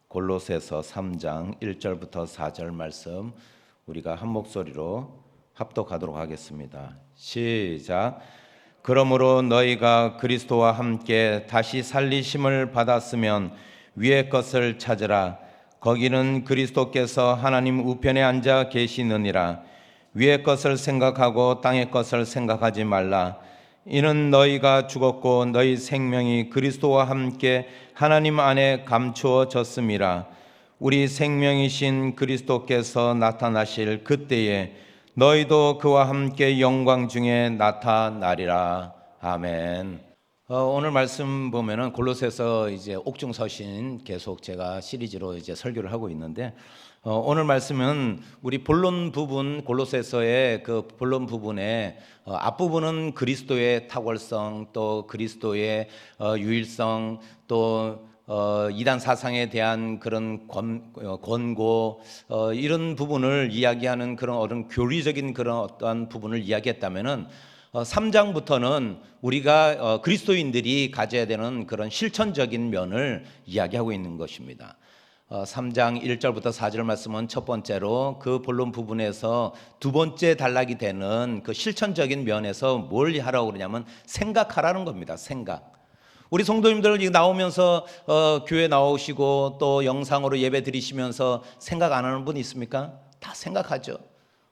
골로새서 3장 1절부터 4절 말씀 우리가 한 목소리로 합독하도록 하겠습니다. 시작. 그러므로 너희가 그리스도와 함께 다시 살리심을 받았으면 위의 것을 찾으라. 거기는 그리스도께서 하나님 우편에 앉아 계시느니라. 위의 것을 생각하고 땅의 것을 생각하지 말라. 이는 너희가 죽었고 너희 생명이 그리스도와 함께 하나님 안에 감추어졌음이라. 우리 생명이신 그리스도께서 나타나실 그때에 너희도 그와 함께 영광 중에 나타나리라. 아멘. 오늘 말씀 보면은 골로새서 이제 옥중서신 계속 제가 시리즈로 이제 설교를 하고 있는데 오늘 말씀은 우리 본론 부분 골로새서의 그 본론 부분에 앞부분은 그리스도의 탁월성 또 그리스도의 유일성 또 이단 사상에 대한 그런 권고 이런 부분을 이야기하는 그런 어떤 교리적인 그런 어떤 부분을 이야기했다면은 3장부터는 우리가 그리스도인들이 가져야 되는 그런 실천적인 면을 이야기하고 있는 것입니다. 3장 1절부터 4절 말씀은 첫 번째로 그 본론 부분에서 두 번째 단락이 되는 그 실천적인 면에서 뭘 하라고 그러냐면 생각하라는 겁니다. 생각. 우리 성도님들 나오면서 교회 나오시고 또 영상으로 예배 드리시면서 생각 안 하는 분 있습니까? 다 생각하죠.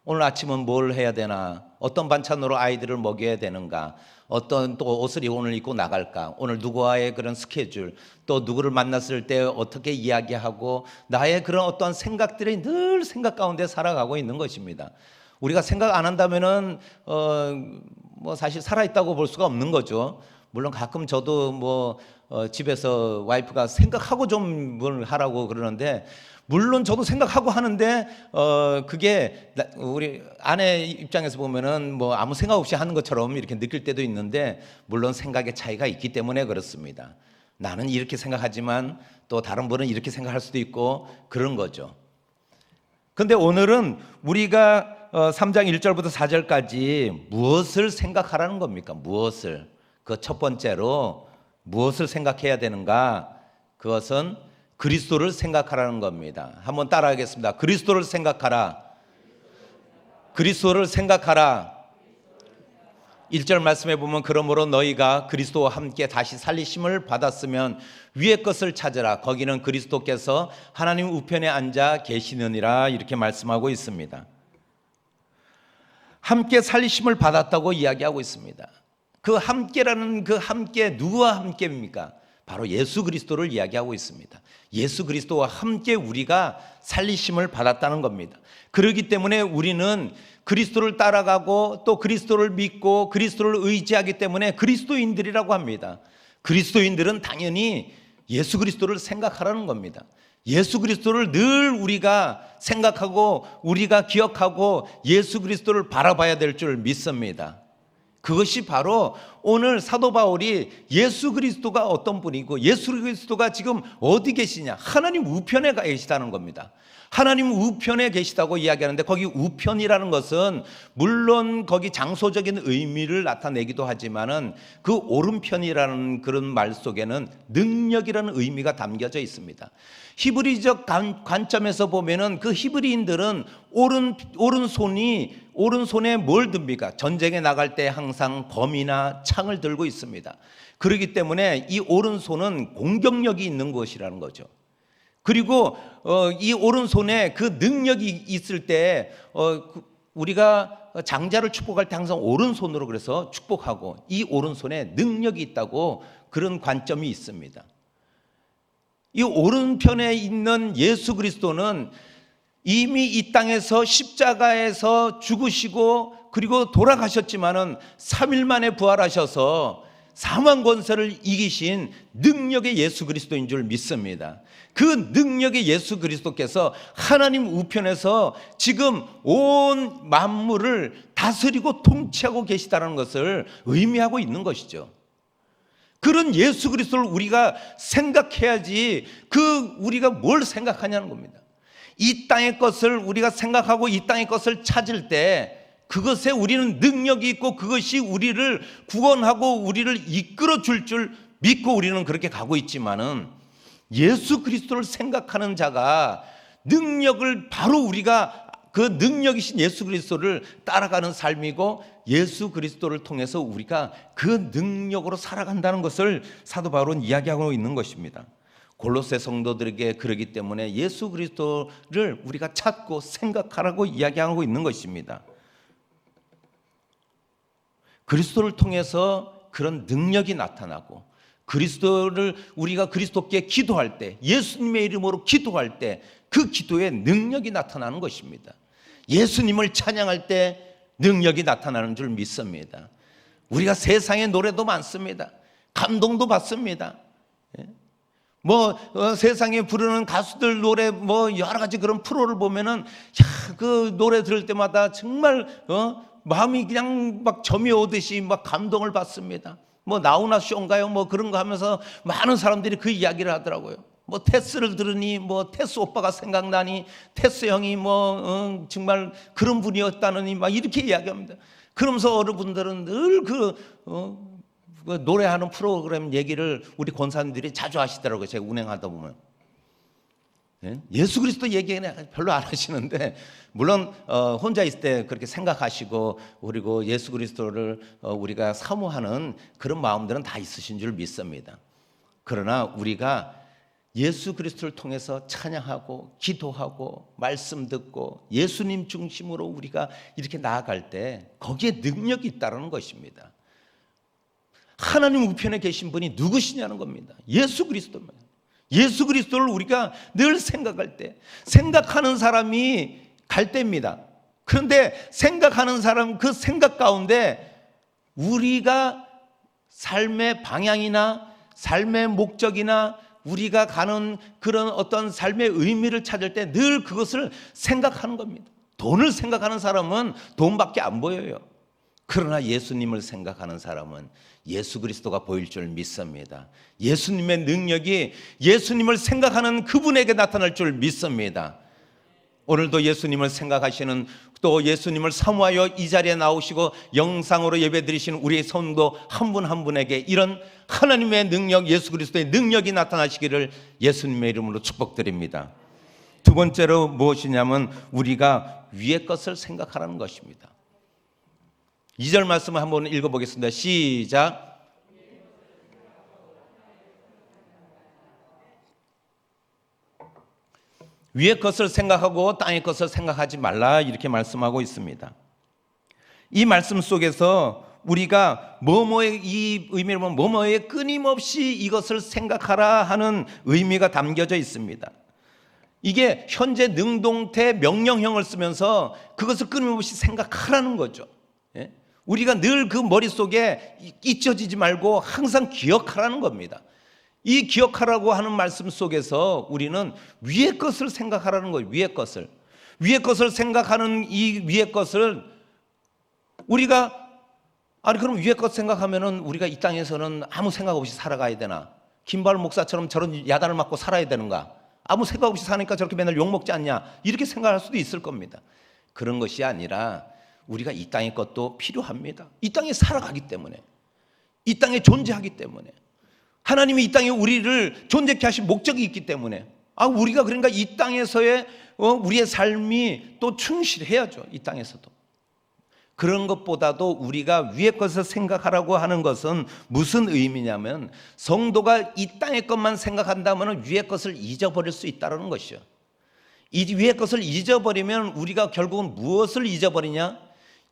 오늘 아침은 뭘 해야 되나? 어떤 반찬으로 아이들을 먹여야 되는가? 어떤 또 옷을 오늘 입고 나갈까? 오늘 누구와의 그런 스케줄, 또 누구를 만났을 때 어떻게 이야기하고 나의 그런 어떤 생각들이 늘 생각 가운데 살아가고 있는 것입니다. 우리가 생각 안 한다면은 뭐 사실 살아있다고 볼 수가 없는 거죠. 물론 가끔 저도 집에서 와이프가 생각하고 좀 뭘 하라고 그러는데 물론 저도 생각하고 하는데 그게 우리 아내 입장에서 보면은 뭐 아무 생각 없이 하는 것처럼 이렇게 느낄 때도 있는데 물론 생각의 차이가 있기 때문에 그렇습니다. 나는 이렇게 생각하지만 또 다른 분은 이렇게 생각할 수도 있고 그런 거죠. 근데 오늘은 우리가 3장 1절부터 4절까지 무엇을 생각하라는 겁니까? 무엇을? 그 첫 번째로 무엇을 생각해야 되는가? 그것은 그리스도를 생각하라는 겁니다. 한번 따라하겠습니다. 그리스도를 생각하라. 그리스도를 생각하라. 1절 말씀에 보면 그러므로 너희가 그리스도와 함께 다시 살리심을 받았으면 위의 것을 찾으라. 거기는 그리스도께서 하나님 우편에 앉아 계시느니라. 이렇게 말씀하고 있습니다. 함께 살리심을 받았다고 이야기하고 있습니다. 그 함께라는 그 함께 누구와 함께입니까? 바로 예수 그리스도를 이야기하고 있습니다. 예수 그리스도와 함께 우리가 살리심을 받았다는 겁니다. 그렇기 때문에 우리는 그리스도를 따라가고 또 그리스도를 믿고 그리스도를 의지하기 때문에 그리스도인들이라고 합니다. 그리스도인들은 당연히 예수 그리스도를 생각하라는 겁니다. 예수 그리스도를 늘 우리가 생각하고 우리가 기억하고 예수 그리스도를 바라봐야 될 줄 믿습니다. 그것이 바로 오늘 사도 바울이 예수 그리스도가 어떤 분이고 예수 그리스도가 지금 어디 계시냐, 하나님 우편에 계시다는 겁니다. 하나님 우편에 계시다고 이야기하는데 거기 우편이라는 것은 물론 거기 장소적인 의미를 나타내기도 하지만은 그 오른편이라는 그런 말 속에는 능력이라는 의미가 담겨져 있습니다. 히브리적 관점에서 보면은 그 히브리인들은 오른손에 뭘 듭니까? 전쟁에 나갈 때 항상 검이나 창을 들고 있습니다. 그렇기 때문에 이 오른손은 공격력이 있는 것이라는 거죠. 그리고 이 오른손에 그 능력이 있을 때 우리가 장자를 축복할 때 항상 오른손으로 그래서 축복하고 이 오른손에 능력이 있다고 그런 관점이 있습니다. 이 오른편에 있는 예수 그리스도는 이미 이 땅에서 십자가에서 죽으시고 그리고 돌아가셨지만은 3일 만에 부활하셔서 사망 권세를 이기신 능력의 예수 그리스도인 줄 믿습니다. 그 능력의 예수 그리스도께서 하나님 우편에서 지금 온 만물을 다스리고 통치하고 계시다는 것을 의미하고 있는 것이죠. 그런 예수 그리스도를 우리가 생각해야지 우리가 뭘 생각하냐는 겁니다. 이 땅의 것을 우리가 생각하고 이 땅의 것을 찾을 때 그것에 우리는 능력이 있고 그것이 우리를 구원하고 우리를 이끌어 줄 믿고 우리는 그렇게 가고 있지만은 예수 그리스도를 생각하는 자가 능력을 바로 우리가 그 능력이신 예수 그리스도를 따라가는 삶이고 예수 그리스도를 통해서 우리가 그 능력으로 살아간다는 것을 사도 바울은 이야기하고 있는 것입니다. 골로새 성도들에게 그러기 때문에 예수 그리스도를 우리가 찾고 생각하라고 이야기하고 있는 것입니다. 그리스도를 통해서 그런 능력이 나타나고 그리스도를 우리가 그리스도께 기도할 때, 예수님의 이름으로 기도할 때 그 기도에 능력이 나타나는 것입니다. 예수님을 찬양할 때 능력이 나타나는 줄 믿습니다. 우리가 세상에 노래도 많습니다. 감동도 받습니다. 세상에 부르는 가수들 노래 여러 가지 그런 프로를 보면은 그 노래 들을 때마다 정말 마음이 그냥 막 점이 오듯이 막 감동을 받습니다. 나우나 쇼인가요? 그런 거 하면서 많은 사람들이 그 이야기를 하더라고요. 테스를 들으니 테스 오빠가 생각나니 테스 형이 정말 그런 분이었다느니 막 이렇게 이야기합니다. 그러면서 어른분들은 늘 그 노래하는 프로그램 얘기를 우리 권사님들이 자주 하시더라고요. 제가 운행하다 보면. 예수 그리스도 얘기는 별로 안 하시는데 물론 혼자 있을 때 그렇게 생각하시고 그리고 예수 그리스도를 우리가 사모하는 그런 마음들은 다 있으신 줄 믿습니다. 그러나 우리가 예수 그리스도를 통해서 찬양하고 기도하고 말씀 듣고 예수님 중심으로 우리가 이렇게 나아갈 때 거기에 능력이 있다는 것입니다. 하나님 우편에 계신 분이 누구시냐는 겁니다. 예수 그리스도입니다. 예수 그리스도를 우리가 늘 생각할 때 생각하는 사람이 갈대입니다. 그런데 생각하는 사람 그 생각 가운데 우리가 삶의 방향이나 삶의 목적이나 우리가 가는 그런 어떤 삶의 의미를 찾을 때 늘 그것을 생각하는 겁니다. 돈을 생각하는 사람은 돈밖에 안 보여요. 그러나 예수님을 생각하는 사람은 예수 그리스도가 보일 줄 믿습니다. 예수님의 능력이 예수님을 생각하는 그분에게 나타날 줄 믿습니다. 오늘도 예수님을 생각하시는 또 예수님을 사모하여 이 자리에 나오시고 영상으로 예배드리시는 우리의 성도 한 분 한 분에게 이런 하나님의 능력, 예수 그리스도의 능력이 나타나시기를 예수님의 이름으로 축복드립니다. 두 번째로 무엇이냐면 우리가 위의 것을 생각하라는 것입니다. 2절 말씀을 한번 읽어보겠습니다. 시작. 위의 것을 생각하고 땅의 것을 생각하지 말라 이렇게 말씀하고 있습니다. 이 말씀 속에서 우리가 뭐뭐의 이 의미를 보면 뭐뭐에 끊임없이 이것을 생각하라 하는 의미가 담겨져 있습니다. 이게 현재 능동태 명령형을 쓰면서 그것을 끊임없이 생각하라는 거죠. 우리가 늘 그 머릿속에 잊혀지지 말고 항상 기억하라는 겁니다. 이 기억하라고 하는 말씀 속에서 우리는 위의 것을 생각하라는 거예요. 위의 것을 생각하는 이 위의 것을 우리가 그럼 위의 것 생각하면은 우리가 이 땅에서는 아무 생각 없이 살아가야 되나? 김바울 목사처럼 저런 야단을 맞고 살아야 되는가? 아무 생각 없이 사니까 저렇게 맨날 욕먹지 않냐? 이렇게 생각할 수도 있을 겁니다. 그런 것이 아니라 우리가 이 땅의 것도 필요합니다. 이 땅에 살아가기 때문에, 이 땅에 존재하기 때문에, 하나님이 이 땅에 우리를 존재케 하신 목적이 있기 때문에 우리가 그러니까 이 땅에서의 우리의 삶이 또 충실해야죠. 이 땅에서도. 그런 것보다도 우리가 위의 것을 생각하라고 하는 것은 무슨 의미냐면 성도가 이 땅의 것만 생각한다면 위의 것을 잊어버릴 수 있다는 것이요. 이 위의 것을 잊어버리면 우리가 결국은 무엇을 잊어버리냐?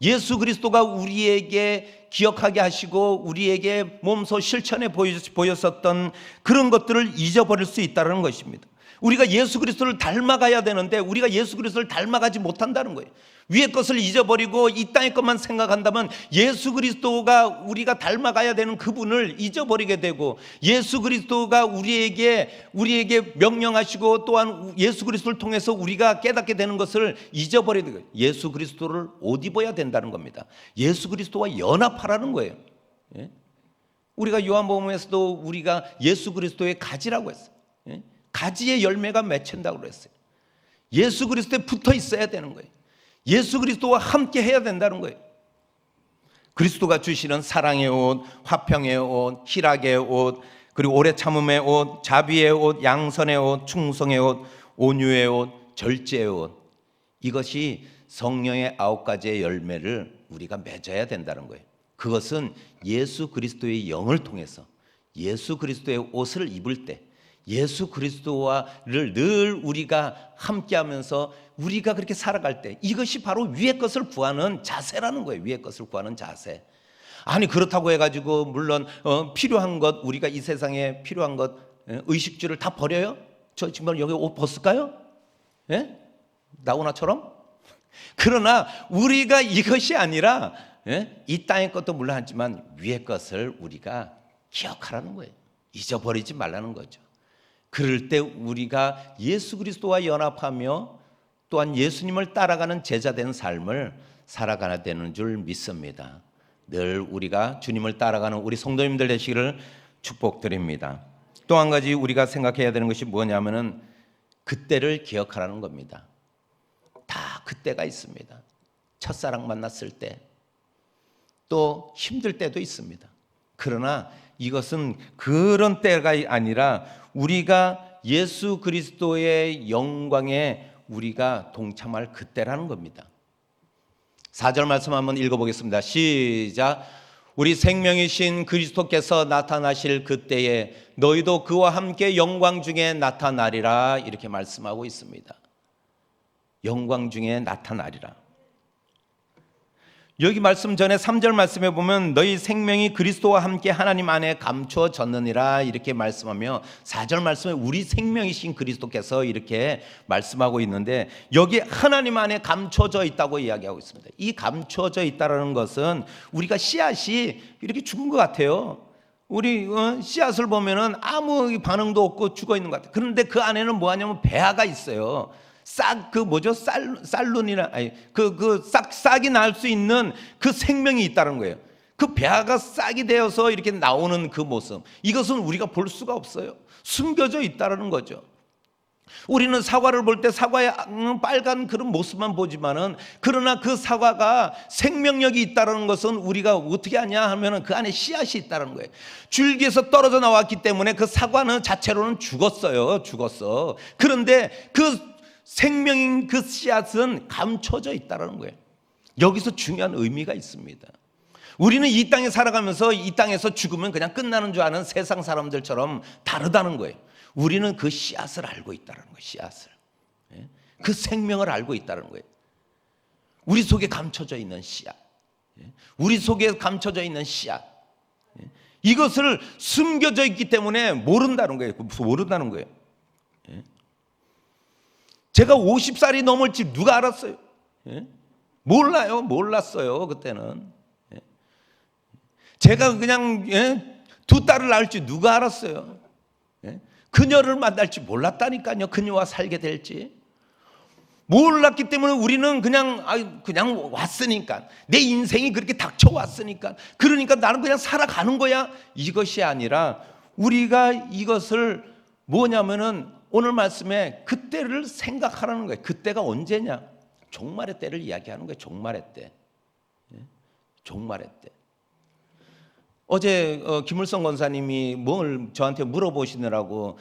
예수 그리스도가 우리에게 기억하게 하시고 우리에게 몸소 실천해 보였었던 그런 것들을 잊어버릴 수 있다는 것입니다. 우리가 예수 그리스도를 닮아가야 되는데 우리가 예수 그리스도를 닮아가지 못한다는 거예요. 위의 것을 잊어버리고 이 땅의 것만 생각한다면 예수 그리스도가 우리가 닮아가야 되는 그분을 잊어버리게 되고 예수 그리스도가 우리에게 명령하시고 또한 예수 그리스도를 통해서 우리가 깨닫게 되는 것을 잊어버리게 되고 예수 그리스도를 옷 입어야 된다는 겁니다. 예수 그리스도와 연합하라는 거예요. 우리가 요한복음에서도 우리가 예수 그리스도의 가지라고 했어요. 가지의 열매가 맺힌다고 그랬어요. 예수 그리스도에 붙어 있어야 되는 거예요. 예수 그리스도와 함께 해야 된다는 거예요. 그리스도가 주시는 사랑의 옷, 화평의 옷, 희락의 옷, 그리고 오래 참음의 옷, 자비의 옷, 양선의 옷, 충성의 옷, 온유의 옷, 절제의 옷. 이것이 성령의 9가지의 열매를 우리가 맺어야 된다는 거예요. 그것은 예수 그리스도의 영을 통해서 예수 그리스도의 옷을 입을 때, 예수 그리스도와를 늘 우리가 함께하면서 우리가 그렇게 살아갈 때, 이것이 바로 위의 것을 구하는 자세라는 거예요. 위의 것을 구하는 자세. 아니 그렇다고 해가지고 물론 필요한 것, 우리가 이 세상에 필요한 것, 의식주를 다 버려요? 저 지금 여기 옷 벗을까요? 예? 나오나처럼? 그러나 우리가 이것이 아니라 이 땅의 것도 물론 하지만 위의 것을 우리가 기억하라는 거예요. 잊어버리지 말라는 거죠. 그럴 때 우리가 예수 그리스도와 연합하며 또한 예수님을 따라가는 제자된 삶을 살아가야 되는 줄 믿습니다. 늘 우리가 주님을 따라가는 우리 성도님들 되시기를 축복드립니다. 또 한 가지 우리가 생각해야 되는 것이 뭐냐면은 그때를 기억하라는 겁니다. 다 그때가 있습니다. 첫사랑 만났을 때, 또 힘들 때도 있습니다. 그러나 이것은 그런 때가 아니라 우리가 예수 그리스도의 영광에 우리가 동참할 그때라는 겁니다. 4절 말씀 한번 읽어보겠습니다. 시작. 우리 생명이신 그리스도께서 나타나실 그때에 너희도 그와 함께 영광 중에 나타나리라, 이렇게 말씀하고 있습니다. 영광 중에 나타나리라. 여기 말씀 전에 3절 말씀에 보면 너희 생명이 그리스도와 함께 하나님 안에 감추어졌느니라, 이렇게 말씀하며 4절 말씀에 우리 생명이신 그리스도께서 이렇게 말씀하고 있는데, 여기 하나님 안에 감춰져 있다고 이야기하고 있습니다. 이 감춰져 있다는 것은 우리가 씨앗이 이렇게 죽은 것 같아요. 우리 씨앗을 보면은 아무 반응도 없고 죽어 있는 것 같아요. 그런데 그 안에는 뭐하냐면 배아가 있어요. 쌀룬이나 싹이 날 수 있는 그 생명이 있다는 거예요. 그 배아가 싹이 되어서 이렇게 나오는 그 모습, 이것은 우리가 볼 수가 없어요. 숨겨져 있다는 거죠. 우리는 사과를 볼 때 사과의 빨간 그런 모습만 보지만은, 그러나 그 사과가 생명력이 있다는 것은 우리가 어떻게 아냐 하면은 그 안에 씨앗이 있다는 거예요. 줄기에서 떨어져 나왔기 때문에 그 사과는 자체로는 죽었어요. 그런데 그 생명인 그 씨앗은 감춰져 있다는 거예요. 여기서 중요한 의미가 있습니다. 우리는 이 땅에 살아가면서 이 땅에서 죽으면 그냥 끝나는 줄 아는 세상 사람들처럼 다르다는 거예요. 우리는 그 씨앗을 알고 있다는 거예요. 씨앗을, 그 생명을 알고 있다는 거예요. 우리 속에 감춰져 있는 씨앗, 우리 속에 감춰져 있는 씨앗, 이것을 숨겨져 있기 때문에 모른다는 거예요. 제가 50살이 넘을지 누가 알았어요? 몰랐어요. 그때는. 제가 그냥 2딸을 낳을지 누가 알았어요? 그녀를 만날지 몰랐다니까요. 그녀와 살게 될지 몰랐기 때문에 우리는 그냥 왔으니까, 내 인생이 그렇게 닥쳐왔으니까, 그러니까 나는 그냥 살아가는 거야, 이것이 아니라 우리가 이것을 뭐냐면은 오늘 말씀에 그때를 생각하라는 거예요. 그때가 언제냐? 종말의 때를 이야기하는 거예요. 종말의 때. 어제 김을성 권사님이 뭘 저한테 물어보시느라고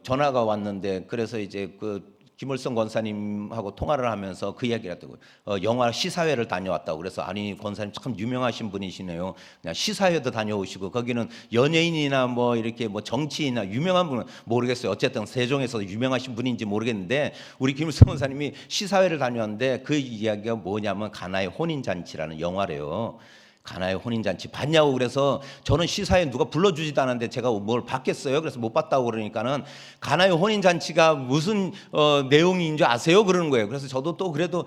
전화가 왔는데, 그래서 이제 그 김을성 권사님하고 통화를 하면서 그 이야기를 하더라고요. 영화 시사회를 다녀왔다고. 그래서 아니 권사님 참 유명하신 분이시네요. 그냥 시사회도 다녀오시고, 거기는 연예인이나 뭐 이렇게 뭐 정치인이나 유명한 분은 모르겠어요. 어쨌든 세종에서 유명하신 분인지 모르겠는데, 우리 김을성 권사님이 시사회를 다녀왔는데 그 이야기가 뭐냐면 가나의 혼인잔치라는 영화래요. 가나의 혼인잔치 봤냐고. 그래서 저는 시사에 누가 불러주지도 않았는데 제가 뭘 봤겠어요? 그래서 못 봤다고 그러니까는 가나의 혼인잔치가 무슨 내용인 줄 아세요? 그러는 거예요. 그래서 저도 또 그래도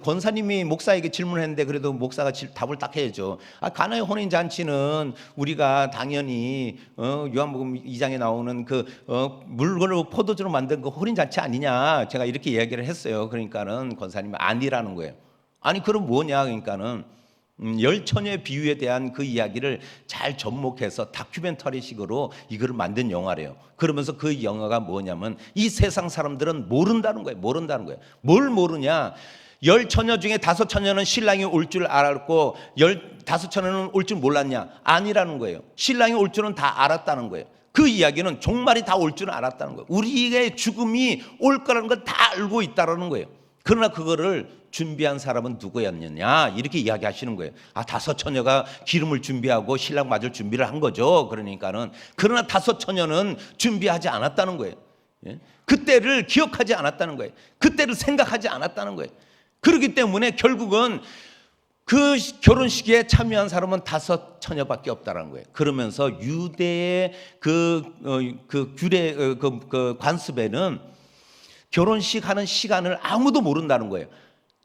권사님이 목사에게 질문했는데 그래도 목사가 답을 딱 해야죠. 가나의 혼인잔치는 우리가 당연히 요한복음 2장에 나오는 그 물건을 포도주로 만든 그 혼인잔치 아니냐, 제가 이렇게 이야기를 했어요. 그러니까는 권사님이 아니라는 거예요. 아니 그럼 뭐냐, 그러니까는 열처녀의 비유에 대한 그 이야기를 잘 접목해서 다큐멘터리식으로 이걸 만든 영화래요. 그러면서 그 영화가 뭐냐면 이 세상 사람들은 모른다는 거예요. 뭘 모르냐? 10처녀 중에 5처녀는 신랑이 올 줄 알았고 15처녀는 올 줄 몰랐냐? 아니라는 거예요. 신랑이 올 줄은 다 알았다는 거예요. 그 이야기는 종말이 다 올 줄은 알았다는 거예요. 우리의 죽음이 올 거라는 걸 다 알고 있다는 거예요. 그러나 그거를 준비한 사람은 누구였느냐? 이렇게 이야기하시는 거예요. 5처녀가 기름을 준비하고 신랑 맞을 준비를 한 거죠. 그러니까는 그러나 5처녀는 준비하지 않았다는 거예요. 그때를 기억하지 않았다는 거예요. 그때를 생각하지 않았다는 거예요. 그렇기 때문에 결국은 그 결혼식에 참여한 사람은 5처녀밖에 없다는 거예요. 그러면서 유대의 그 규례, 그 관습에는 결혼식 하는 시간을 아무도 모른다는 거예요.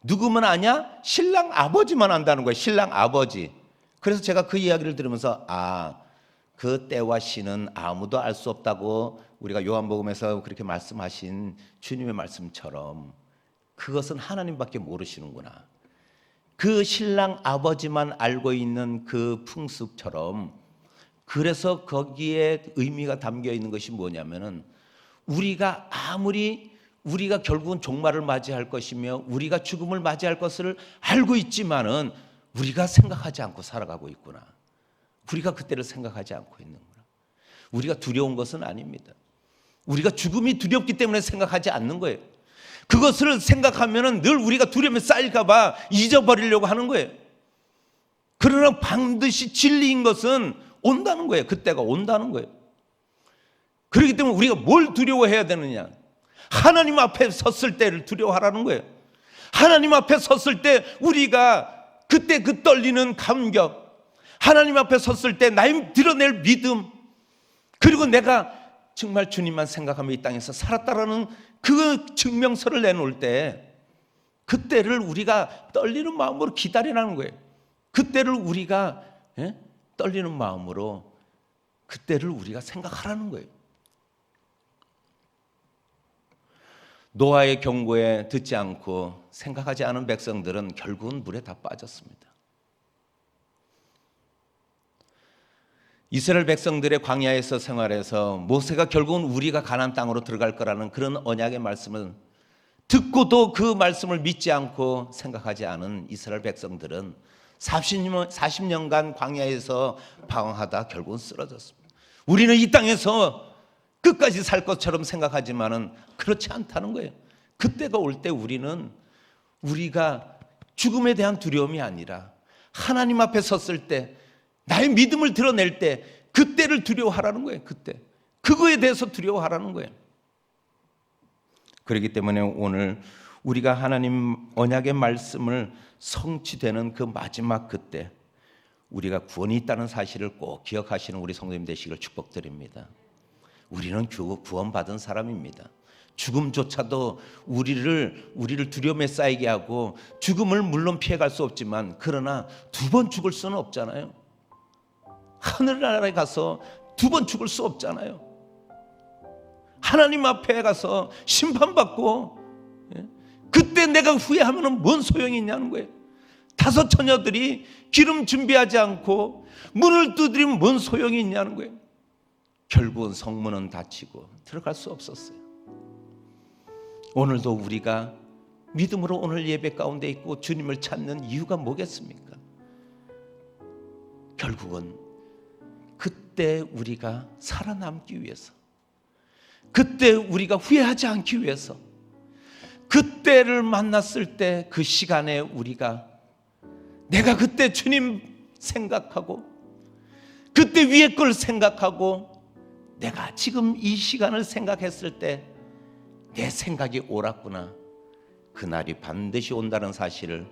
누구만 아냐? 신랑 아버지만 안다는 거예요. 신랑 아버지. 그래서 제가 그 이야기를 들으면서 그 때와 시는 아무도 알 수 없다고 우리가 요한복음에서 그렇게 말씀하신 주님의 말씀처럼 그것은 하나님밖에 모르시는구나. 그 신랑 아버지만 알고 있는 그 풍습처럼, 그래서 거기에 의미가 담겨 있는 것이 뭐냐면은 우리가 결국은 종말을 맞이할 것이며 우리가 죽음을 맞이할 것을 알고 있지만은 우리가 생각하지 않고 살아가고 있구나. 우리가 그때를 생각하지 않고 있는구나. 우리가 두려운 것은 아닙니다. 우리가 죽음이 두렵기 때문에 생각하지 않는 거예요. 그것을 생각하면은 늘 우리가 두려움에 쌓일까 봐 잊어버리려고 하는 거예요. 그러나 반드시 진리인 것은 온다는 거예요. 그때가 온다는 거예요. 그렇기 때문에 우리가 뭘 두려워해야 되느냐? 하나님 앞에 섰을 때를 두려워하라는 거예요. 하나님 앞에 섰을 때 우리가 그때 그 떨리는 감격, 하나님 앞에 섰을 때 나의 드러낼 믿음, 그리고 내가 정말 주님만 생각하며 이 땅에서 살았다라는 그 증명서를 내놓을 때 그때를 우리가 떨리는 마음으로 기다리라는 거예요. 그때를 우리가 떨리는 마음으로 그때를 우리가 생각하라는 거예요. 노아의 경고에 듣지 않고 생각하지 않은 백성들은 결국은 물에 다 빠졌습니다. 이스라엘 백성들의 광야에서 생활해서 모세가 결국은 우리가 가나안 땅으로 들어갈 거라는 그런 언약의 말씀을 듣고도 그 말씀을 믿지 않고 생각하지 않은 이스라엘 백성들은 40년간 광야에서 방황하다 결국은 쓰러졌습니다. 우리는 이 땅에서 끝까지 살 것처럼 생각하지만은 그렇지 않다는 거예요. 그때가 올 때 우리가 죽음에 대한 두려움이 아니라 하나님 앞에 섰을 때 나의 믿음을 드러낼 때 그때를 두려워하라는 거예요. 그때 그거에 대해서 두려워하라는 거예요. 그렇기 때문에 오늘 우리가 하나님 언약의 말씀을 성취되는 그 마지막 그때 우리가 구원이 있다는 사실을 꼭 기억하시는 우리 성도님 되시기를 축복드립니다. 우리는 구원받은 사람입니다. 죽음조차도 우리를 두려움에 쌓이게 하고 죽음을 물론 피해갈 수 없지만 그러나 2번 죽을 수는 없잖아요. 하늘나라에 가서 2번 죽을 수 없잖아요. 하나님 앞에 가서 심판받고 그때 내가 후회하면 뭔 소용이 있냐는 거예요. 5처녀들이 기름 준비하지 않고 문을 두드리면 뭔 소용이 있냐는 거예요. 결국은 성문은 닫히고 들어갈 수 없었어요. 오늘도 우리가 믿음으로 오늘 예배 가운데 있고 주님을 찾는 이유가 뭐겠습니까? 결국은 그때 우리가 살아남기 위해서, 그때 우리가 후회하지 않기 위해서, 그때를 만났을 때 그 시간에 내가 그때 주님 생각하고 그때 위에 걸 생각하고 내가 지금 이 시간을 생각했을 때 내 생각이 옳았구나. 그날이 반드시 온다는 사실을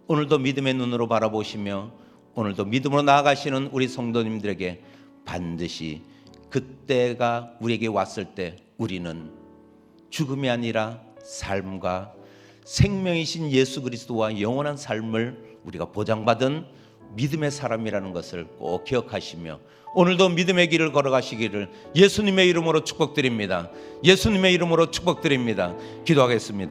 오늘도 믿음의 눈으로 바라보시며 오늘도 믿음으로 나아가시는 우리 성도님들에게 반드시 그때가 우리에게 왔을 때 우리는 죽음이 아니라 삶과 생명이신 예수 그리스도와 영원한 삶을 우리가 보장받은 믿음의 사람이라는 것을 꼭 기억하시며 오늘도 믿음의 길을 걸어가시기를 예수님의 이름으로 축복드립니다. 예수님의 이름으로 축복드립니다. 기도하겠습니다.